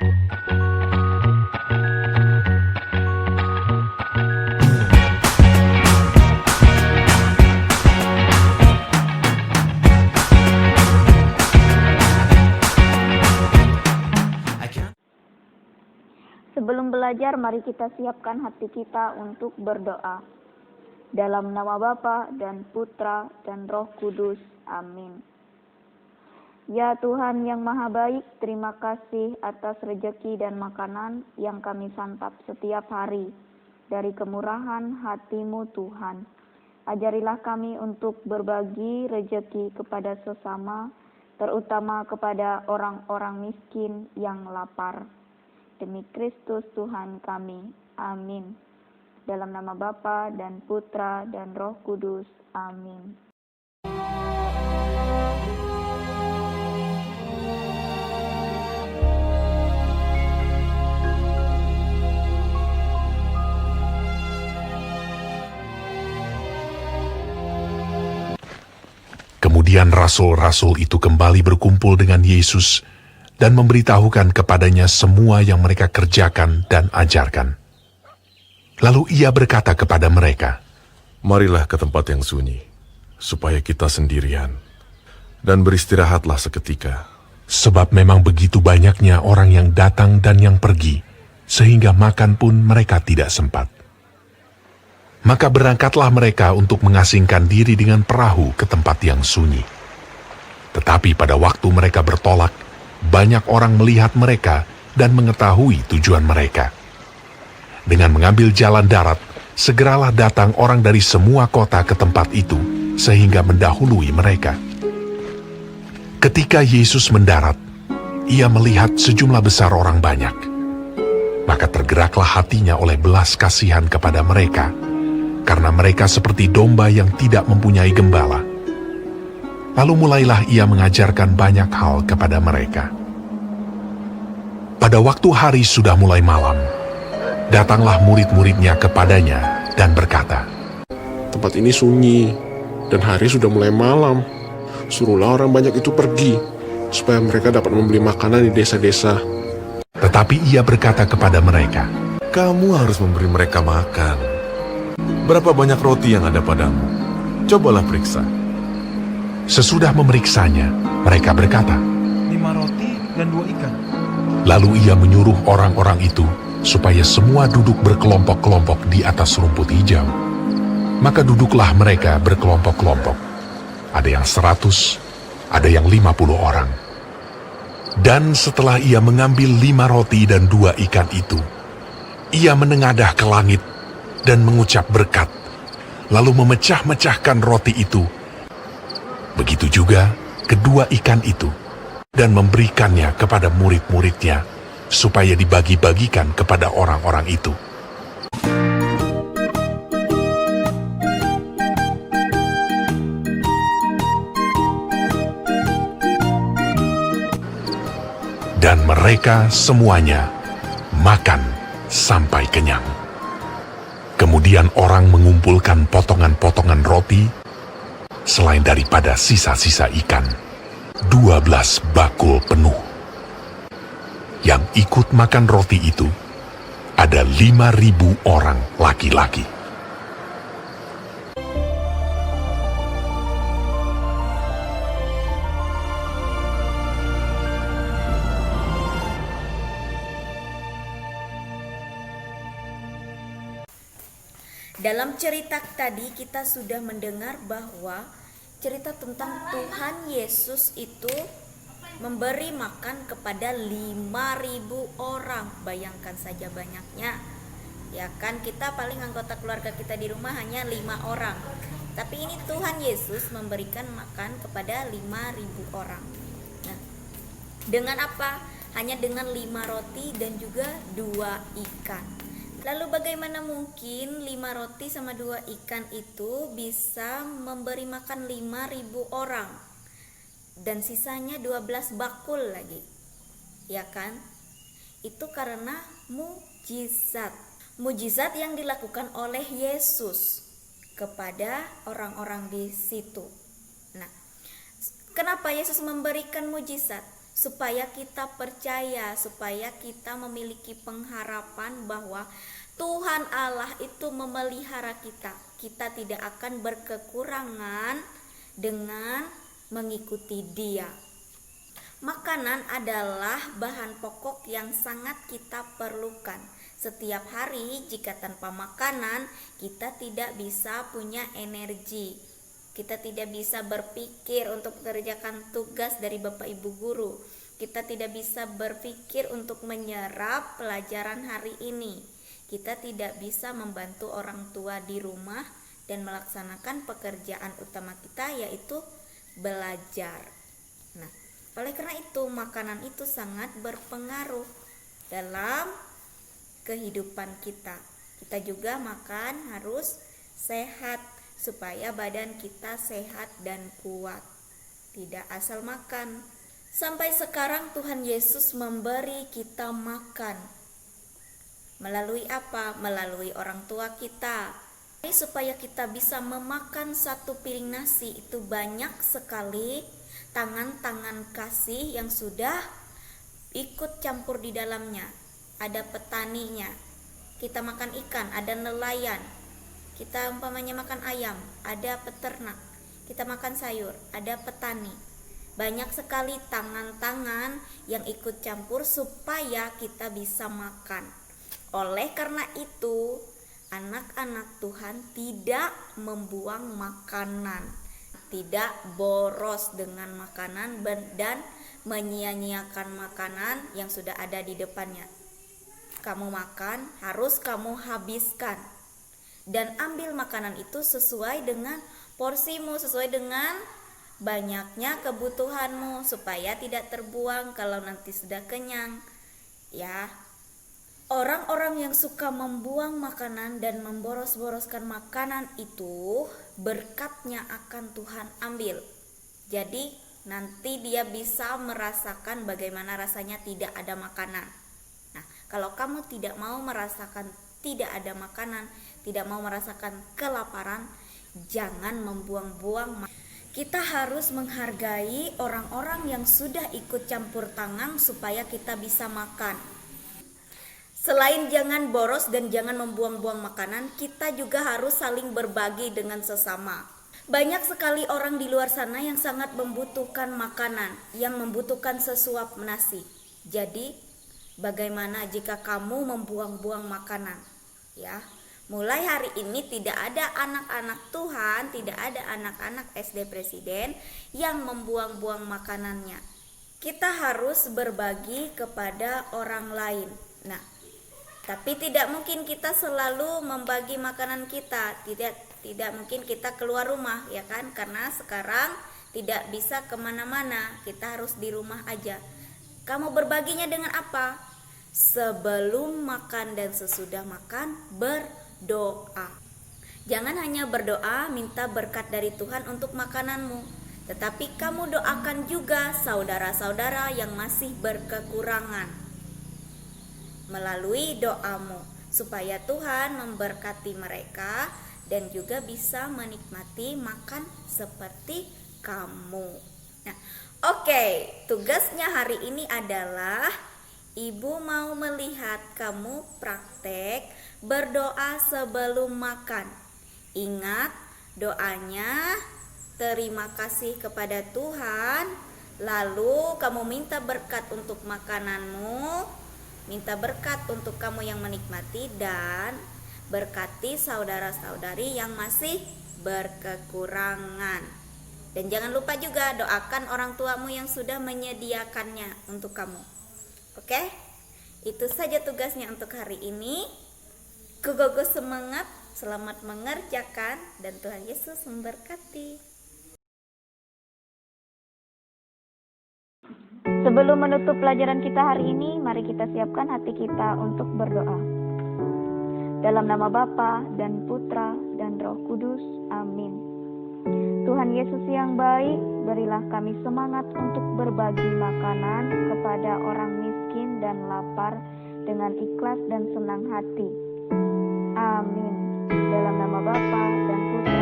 Sebelum belajar, mari kita siapkan hati kita untuk berdoa. Dalam nama Bapa dan Putra dan Roh Kudus. Amin. Ya Tuhan yang Maha Baik, terima kasih atas rejeki dan makanan yang kami santap setiap hari. Dari kemurahan hati-Mu Tuhan, ajarilah kami untuk berbagi rejeki kepada sesama, terutama kepada orang-orang miskin yang lapar. Demi Kristus Tuhan kami. Amin. Dalam nama Bapa dan Putra dan Roh Kudus. Amin. Kemudian rasul-rasul itu kembali berkumpul dengan Yesus dan memberitahukan kepadanya semua yang mereka kerjakan dan ajarkan. Lalu ia berkata kepada mereka, "Marilah ke tempat yang sunyi, supaya kita sendirian, dan beristirahatlah seketika." Sebab memang begitu banyaknya orang yang datang dan yang pergi, sehingga makan pun mereka tidak sempat. Maka berangkatlah mereka untuk mengasingkan diri dengan perahu ke tempat yang sunyi. Tetapi pada waktu mereka bertolak, banyak orang melihat mereka dan mengetahui tujuan mereka. Dengan mengambil jalan darat, segeralah datang orang dari semua kota ke tempat itu, sehingga mendahului mereka. Ketika Yesus mendarat, ia melihat sejumlah besar orang banyak. Maka tergeraklah hatinya oleh belas kasihan kepada mereka, karena mereka seperti domba yang tidak mempunyai gembala. Lalu mulailah ia mengajarkan banyak hal kepada mereka. Pada waktu hari sudah mulai malam, datanglah murid-muridnya kepadanya dan berkata, "Tempat ini sunyi, dan hari sudah mulai malam. Suruhlah orang banyak itu pergi, supaya mereka dapat membeli makanan di desa-desa." Tetapi ia berkata kepada mereka, "Kamu harus memberi mereka makan. Berapa banyak roti yang ada padamu? Cobalah periksa." Sesudah memeriksanya, mereka berkata, 5 roti dan 2 ikan. Lalu ia menyuruh orang-orang itu supaya semua duduk berkelompok-kelompok di atas rumput hijau. Maka duduklah mereka berkelompok-kelompok. Ada yang 100, ada yang 50 orang. Dan setelah ia mengambil 5 roti dan 2 ikan itu, ia menengadah ke langit dan mengucap berkat, lalu memecah-mecahkan roti itu. Begitu juga kedua ikan itu, dan memberikannya kepada murid-muridnya, supaya dibagi-bagikan kepada orang-orang itu. Dan mereka semuanya makan sampai kenyang. Kemudian orang mengumpulkan potongan-potongan roti, selain daripada sisa-sisa ikan, 12 bakul penuh. Yang ikut makan roti itu ada 5.000 orang laki-laki. Dalam cerita tadi kita sudah mendengar bahwa cerita tentang Tuhan Yesus itu memberi makan kepada 5.000 orang. Bayangkan saja banyaknya. Ya kan, kita paling anggota keluarga kita di rumah hanya 5 orang. Tapi ini Tuhan Yesus memberikan makan kepada 5.000 orang. Nah, dengan apa? Hanya dengan 5 roti dan juga 2 ikan. Lalu bagaimana mungkin 5 roti sama 2 ikan itu bisa memberi makan 5.000 orang? Dan sisanya 12 bakul lagi. Ya kan? Itu karena mujizat. Mujizat yang dilakukan oleh Yesus kepada orang-orang di situ. Nah, kenapa Yesus memberikan mujizat? supaya kita percaya, supaya kita memiliki pengharapan bahwa Tuhan Allah itu memelihara kita. Kita tidak akan berkekurangan dengan mengikuti Dia. Makanan adalah bahan pokok yang sangat kita perlukan. Setiap hari jika tanpa makanan kita tidak bisa punya energi. Kita tidak bisa berpikir untuk mengerjakan tugas dari Bapak Ibu guru. Kita tidak bisa berpikir untuk menyerap pelajaran hari ini. Kita tidak bisa membantu orang tua di rumah dan melaksanakan pekerjaan utama kita, yaitu belajar. Nah, oleh karena itu makanan itu sangat berpengaruh dalam kehidupan kita. Kita juga makan harus sehat supaya badan kita sehat dan kuat. Tidak asal makan. Sampai sekarang Tuhan Yesus memberi kita makan. Melalui apa? Melalui orang tua kita. Supaya kita bisa memakan satu piring nasi itu banyak sekali tangan-tangan kasih yang sudah ikut campur di dalamnya. Ada petaninya. Kita makan ikan, ada nelayan. Kita umpamanya makan ayam, ada peternak. Kita makan sayur, ada petani. Banyak sekali tangan-tangan yang ikut campur supaya kita bisa makan. Oleh karena itu, anak-anak Tuhan tidak membuang makanan, tidak boros dengan makanan dan menyia-nyiakan makanan yang sudah ada di depannya. Kamu makan, harus kamu habiskan. Dan ambil makanan itu sesuai dengan porsimu, sesuai dengan banyaknya kebutuhanmu, supaya tidak terbuang kalau nanti sudah kenyang. Ya, orang-orang yang suka membuang makanan dan memboros-boroskan makanan itu, berkatnya akan Tuhan ambil. Jadi nanti dia bisa merasakan bagaimana rasanya tidak ada makanan. Nah, kalau kamu tidak mau merasakan tidak ada makanan, tidak mau merasakan kelaparan, jangan membuang-buang. Kita harus menghargai orang-orang yang sudah ikut campur tangan supaya kita bisa makan. Selain jangan boros dan jangan membuang-buang makanan, kita juga harus saling berbagi dengan sesama. Banyak sekali orang di luar sana yang sangat membutuhkan makanan, yang membutuhkan sesuap nasi. Jadi, bagaimana jika kamu membuang-buang makanan? Ya, mulai hari ini tidak ada anak-anak Tuhan, tidak ada anak-anak SD Presiden yang membuang-buang makanannya. Kita harus berbagi kepada orang lain. Nah, tapi tidak mungkin kita selalu membagi makanan kita. Tidak mungkin kita keluar rumah, ya kan? Karena sekarang tidak bisa kemana-mana. Kita harus di rumah aja. Kamu berbaginya dengan apa? Sebelum makan dan sesudah makan, berdoa. Jangan hanya berdoa minta berkat dari Tuhan untuk makananmu, tetapi kamu doakan juga saudara-saudara yang masih berkekurangan melalui doamu, supaya Tuhan memberkati mereka dan juga bisa menikmati makan seperti kamu. Nah, oke, tugasnya hari ini adalah Ibu mau melihat kamu praktek berdoa sebelum makan. Ingat doanya, terima kasih kepada Tuhan, lalu kamu minta berkat untuk makananmu, minta berkat untuk kamu yang menikmati, dan berkati saudara-saudari yang masih berkekurangan. Dan jangan lupa juga doakan orang tuamu yang sudah menyediakannya untuk kamu. Oke, itu saja tugasnya untuk hari ini. Gogo semangat, selamat mengerjakan, dan Tuhan Yesus memberkati. Sebelum menutup pelajaran kita hari ini, mari kita siapkan hati kita untuk berdoa. Dalam nama Bapa dan Putra dan Roh Kudus, amin. Tuhan Yesus yang baik, berilah kami semangat untuk berbagi makanan kepada orang miskin dan lapar dengan ikhlas dan senang hati. Amin. Dalam nama Bapa dan Putra